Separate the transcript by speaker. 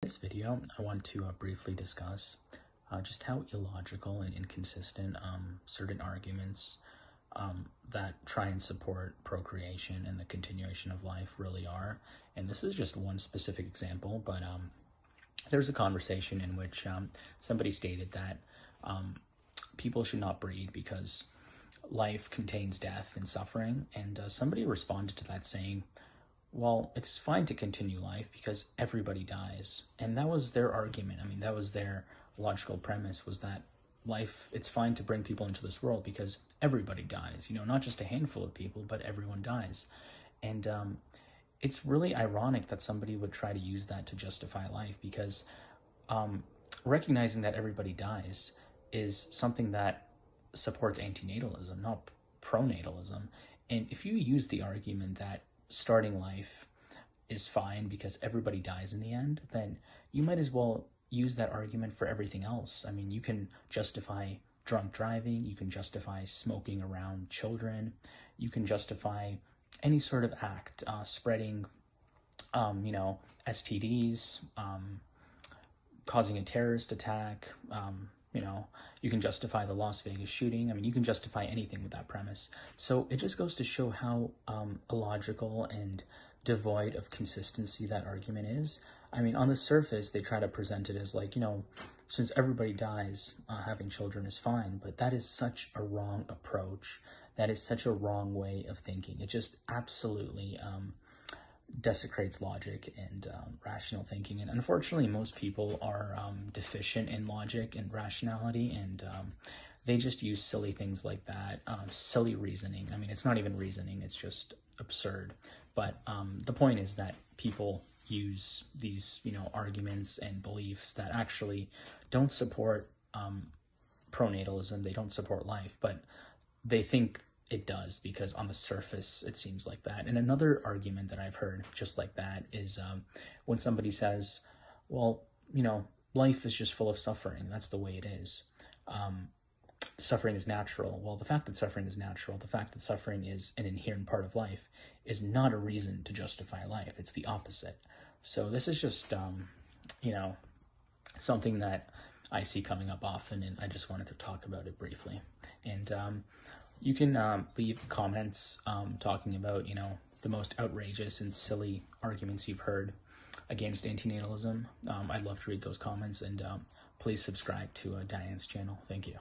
Speaker 1: this video, I want to briefly discuss just how illogical and inconsistent certain arguments that try and support procreation and the continuation of life really are. And this is just one specific example, but there's a conversation in which somebody stated that people should not breed because life contains death and suffering, and somebody responded to that saying, well, it's fine to continue life because everybody dies. And that was their argument. I mean, that was their logical premise, was that life, it's fine to bring people into this world because everybody dies, you know, not just a handful of people, but everyone dies. And it's really ironic that somebody would try to use that to justify life, because recognizing that everybody dies is something that supports antinatalism, not pronatalism. And if you use the argument that starting life is fine because everybody dies in the end, then you might as well use that argument for everything else. I mean, you can justify drunk driving, you can justify smoking around children, you can justify any sort of act, spreading, you know, STDs, causing a terrorist attack, you know, you can justify the Las Vegas shooting. I mean, you can justify anything with that premise. So it just goes to show how illogical and devoid of consistency that argument is. I mean, on the surface, they try to present it as like, you know, since everybody dies, having children is fine. But that is such a wrong approach. That is such a wrong way of thinking. It just absolutely desecrates logic and rational thinking. And unfortunately, most people are deficient in logic and rationality, and they just use silly things like that, silly reasoning. I mean, it's not even reasoning, it's just absurd. But the point is that people use these, you know, arguments and beliefs that actually don't support pronatalism, they don't support life, but they think it does because on the surface it seems like that. And another argument that I've heard just like that is when somebody says, well, you know, life is just full of suffering, that's the way it is. Suffering is natural. Well, the fact that suffering is natural, the fact that suffering is an inherent part of life, is not a reason to justify life. It's the opposite. So this is just, you know, something that I see coming up often, and I just wanted to talk about it briefly. And you can leave comments talking about, you know, the most outrageous and silly arguments you've heard against antinatalism. I'd love to read those comments, and please subscribe to Diane's channel. Thank you.